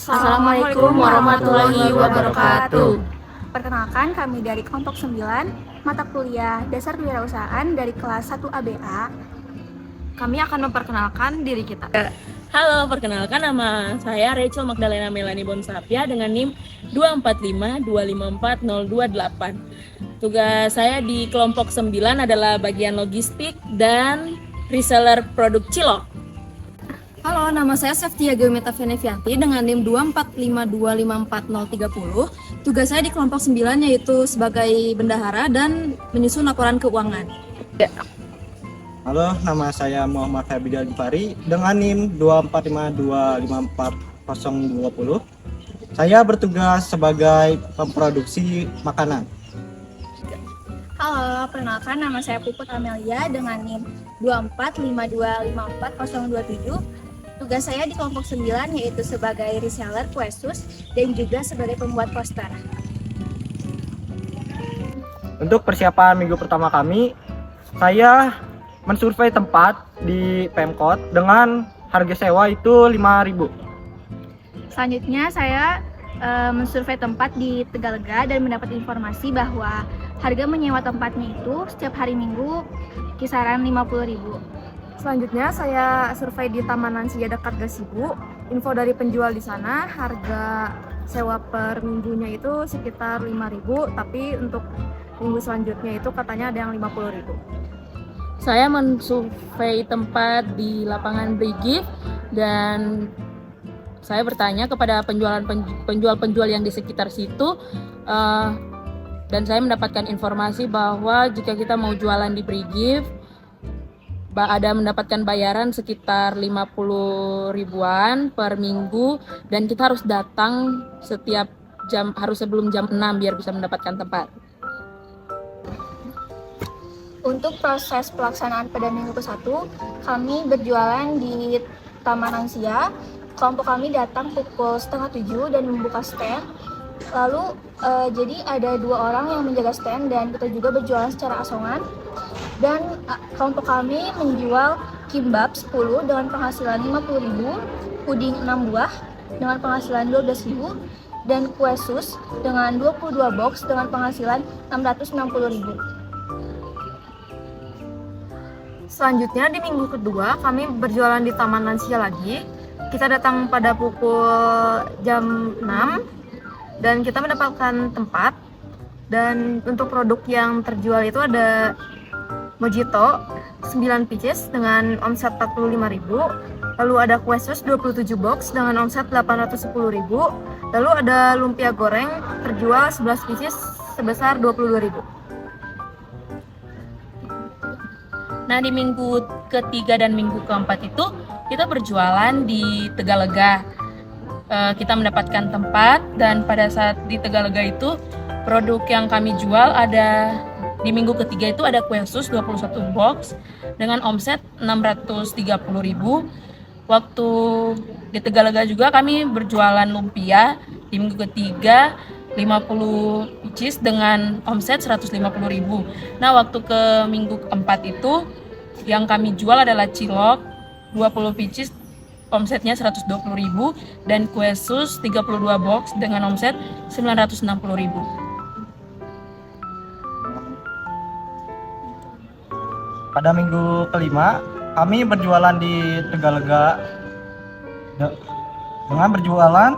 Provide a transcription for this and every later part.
Assalamualaikum warahmatullahi wabarakatuh. Perkenalkan, kami dari kelompok 9 mata kuliah Dasar Kewirausahaan dari kelas 1 ABA. Kami akan memperkenalkan diri kita. Halo, perkenalkan nama saya Rachel Magdalena Melani Bonsapia dengan NIM 245254028. Tugas saya di kelompok 9 adalah bagian logistik dan reseller produk cilok. Halo, nama saya Seftia Geometa Venevianti dengan NIM 245254030. Tugas saya di kelompok 9 yaitu sebagai bendahara dan menyusun laporan keuangan. Halo, nama saya Muhammad Habibidal Gifari dengan NIM 245254020. Saya bertugas sebagai pemproduksi makanan. Halo, perkenalkan, nama saya Puput Amelia dengan NIM 245254027. Tugas saya di kelompok 9 yaitu sebagai reseller kue sus dan juga sebagai pembuat poster. Untuk persiapan minggu pertama kami, saya mensurvei tempat di Pemkot dengan harga sewa itu 5.000. Selanjutnya saya mensurvei tempat di Tegalega dan mendapat informasi bahwa harga menyewa tempatnya itu setiap hari Minggu kisaran 50.000. Selanjutnya saya survei di Taman Lansia dekat Gasibu. Info dari penjual di sana, harga sewa per minggunya itu sekitar 5.000, tapi untuk minggu selanjutnya itu katanya ada yang 50.000. Saya mensurvei tempat di lapangan Brigif dan saya bertanya kepada penjual-penjual yang di sekitar situ dan saya mendapatkan informasi bahwa jika kita mau jualan di Brigif ada mendapatkan bayaran sekitar 50 ribuan per minggu dan kita harus datang setiap jam, harus sebelum jam 6 biar bisa mendapatkan tempat. Untuk proses pelaksanaan pada minggu ke-1, kami berjualan di Taman Lansia. Kelompok kami datang pukul 6:30 dan membuka stand. Lalu jadi ada 2 orang yang menjaga stand dan kita juga berjualan secara asongan. Dan kelompok kami menjual kimbap 10 dengan penghasilan 50.000, puding 6 buah dengan penghasilan 12.000, dan kue sus dengan 22 box dengan penghasilan 660.000. Selanjutnya di minggu kedua kami berjualan di Taman Lansia lagi. Kita datang pada pukul jam 6 dan kita mendapatkan tempat. Dan untuk produk yang terjual itu ada Mojito 9 pieces dengan omset 45.000. Lalu ada kue sus 27 box dengan omset 810.000. Lalu ada lumpia goreng terjual 11 pieces sebesar 22.000. Nah, di minggu ketiga dan minggu keempat itu kita berjualan di Tegalega. Kita mendapatkan tempat dan pada saat di Tegalega itu produk yang kami jual ada di minggu ketiga itu ada kue sus 21 box dengan omset 630.000. Waktu di Tegalega juga kami berjualan lumpia di minggu ketiga 50 pieces dengan omset 150.000. Nah, waktu ke minggu keempat itu yang kami jual adalah cilok 20 pieces omsetnya 120.000 dan kue sus 32 box dengan omset 960.000. Pada minggu kelima, kami berjualan di Tegalega dengan berjualan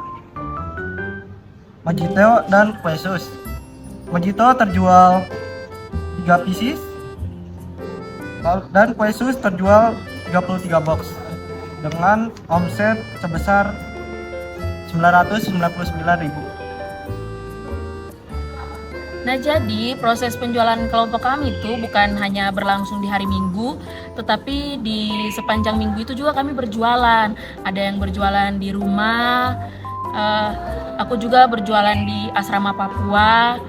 Mojito dan kue sus. Mojito terjual 3 pieces dan kue sus terjual 33 box dengan omset sebesar 999.000. Nah, jadi proses penjualan kelompok kami itu bukan hanya berlangsung di hari Minggu, tetapi di sepanjang minggu itu juga kami berjualan. Ada yang berjualan di rumah, aku juga berjualan di asrama Papua.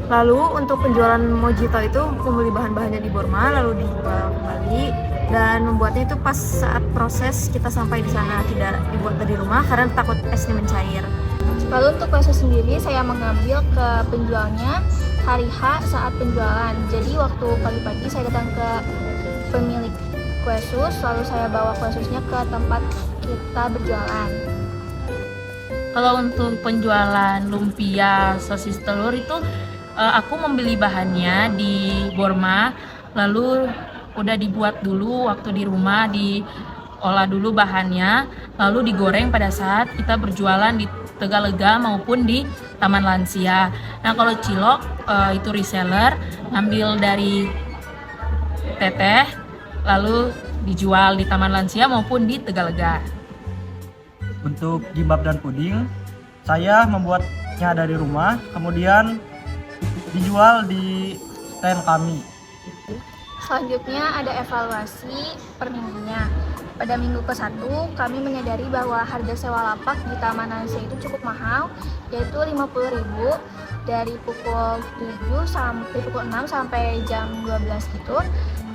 Lalu untuk penjualan Mojito itu membeli bahan-bahannya di Borma lalu dijual kembali dan membuatnya itu pas saat proses kita sampai di sana, tidak dibuat dari rumah karena takut esnya mencair. Lalu untuk kue sus sendiri saya mengambil ke penjualnya hari H saat penjualan. Jadi waktu pagi-pagi saya datang ke pemilik kue sus, lalu saya bawa kue susnya ke tempat kita berjualan. Kalau untuk penjualan lumpia sosis telur itu aku membeli bahannya di Borma, lalu udah dibuat dulu waktu di rumah, diolah dulu bahannya, lalu digoreng pada saat kita berjualan di Tegalega maupun di Taman Lansia. Nah kalau cilok itu reseller, ngambil dari teteh, lalu dijual di Taman Lansia maupun di Tegalega. Untuk gimbap dan puding, saya membuatnya dari rumah, kemudian dijual di stand kami. Selanjutnya ada evaluasi per minggunya. Pada minggu ke-1, kami menyadari bahwa harga sewa lapak di Taman Lansia itu cukup mahal, yaitu 50.000 dari pukul 6 sampai jam 12 gitu.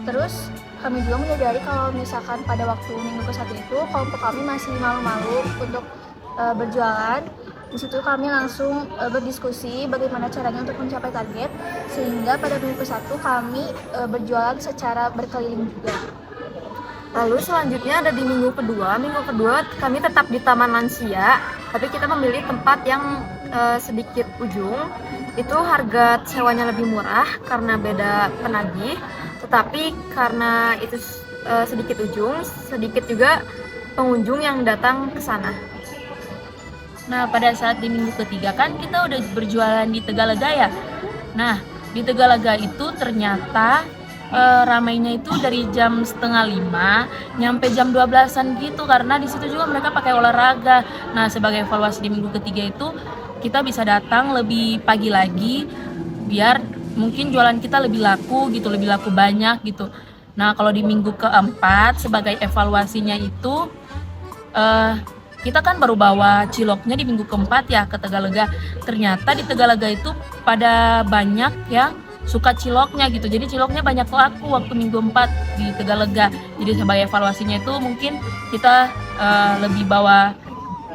Terus kami juga menyadari kalau misalkan pada waktu minggu ke-1 itu kelompok kami masih malu-malu untuk berjualan. Di situ kami langsung berdiskusi bagaimana caranya untuk mencapai target, sehingga pada minggu ke-1 kami berjualan secara berkeliling juga. Lalu selanjutnya ada di minggu kedua. Minggu kedua kami tetap di Taman Lansia, tapi kita memilih tempat yang sedikit ujung. Itu harga sewanya lebih murah karena beda penagih, tetapi karena itu sedikit ujung, sedikit juga pengunjung yang datang ke sana. Nah, pada saat di minggu ketiga kan kita udah berjualan di Tegalega ya. Nah, di Tegalega itu ternyata ramainya itu dari jam 4:30 nyampe jam 12-an gitu, karena di situ juga mereka pakai olahraga. Nah, sebagai evaluasi di minggu ketiga itu kita bisa datang lebih pagi lagi biar mungkin jualan kita lebih laku gitu, lebih laku banyak gitu. Nah, kalau di minggu keempat sebagai evaluasinya itu kita kan baru bawa ciloknya di minggu keempat ya ke Tegalega. Ternyata di Tegalega itu pada banyak yang suka ciloknya gitu. Jadi ciloknya banyak laku waktu minggu 4 di Tegalega. Jadi sebagai evaluasinya itu mungkin kita lebih bawa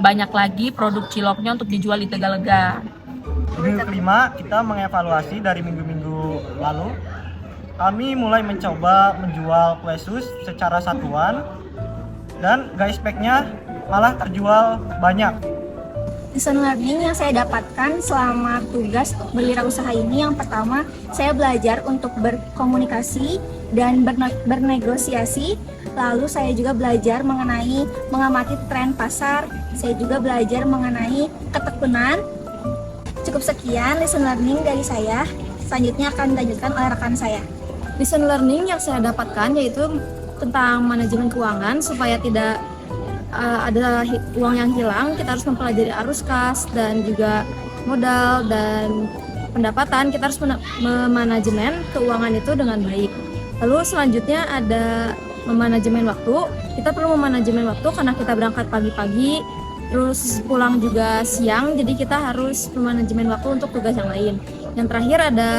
banyak lagi produk ciloknya untuk dijual di Tegalega. Di minggu kelima kita mengevaluasi dari minggu-minggu lalu. Kami mulai mencoba menjual kue sus secara satuan dan guys pack-nya malah terjual banyak. Lesson learning yang saya dapatkan selama tugas berwirausaha ini, yang pertama, saya belajar untuk berkomunikasi dan bernegosiasi. Lalu saya juga belajar mengenai mengamati tren pasar. Saya juga belajar mengenai ketekunan. Cukup sekian lesson learning dari saya. Selanjutnya akan dilanjutkan oleh rekan saya. Lesson learning yang saya dapatkan yaitu tentang manajemen keuangan supaya tidak ada uang yang hilang. Kita harus mempelajari arus kas dan juga modal dan pendapatan. Kita harus memanajemen keuangan itu dengan baik. Lalu selanjutnya ada memanajemen waktu. Kita perlu memanajemen waktu karena kita berangkat pagi-pagi, terus pulang juga siang, jadi kita harus memanajemen waktu untuk tugas yang lain. Yang terakhir ada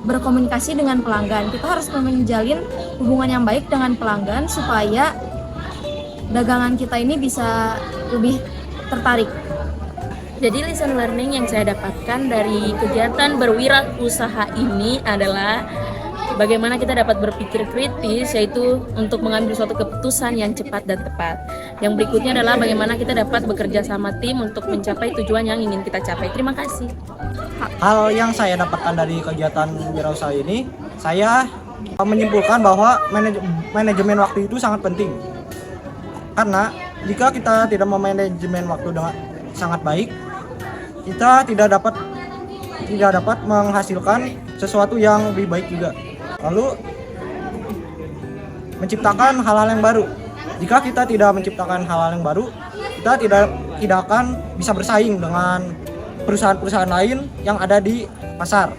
berkomunikasi dengan pelanggan. Kita harus menjalin hubungan yang baik dengan pelanggan supaya dagangan kita ini bisa lebih tertarik. Jadi lesson learning yang saya dapatkan dari kegiatan berwirausaha ini adalah bagaimana kita dapat berpikir kritis, yaitu untuk mengambil suatu keputusan yang cepat dan tepat. Yang berikutnya adalah bagaimana kita dapat bekerja sama tim untuk mencapai tujuan yang ingin kita capai. Terima kasih. Hal yang saya dapatkan dari kegiatan wirausaha ini, saya menyimpulkan bahwa manajemen waktu itu sangat penting. Karena jika kita tidak memanajemen waktu dengan sangat baik, kita tidak dapat menghasilkan sesuatu yang lebih baik juga. Lalu menciptakan hal-hal yang baru. Jika kita tidak menciptakan hal-hal yang baru, kita tidak akan bisa bersaing dengan perusahaan-perusahaan lain yang ada di pasar.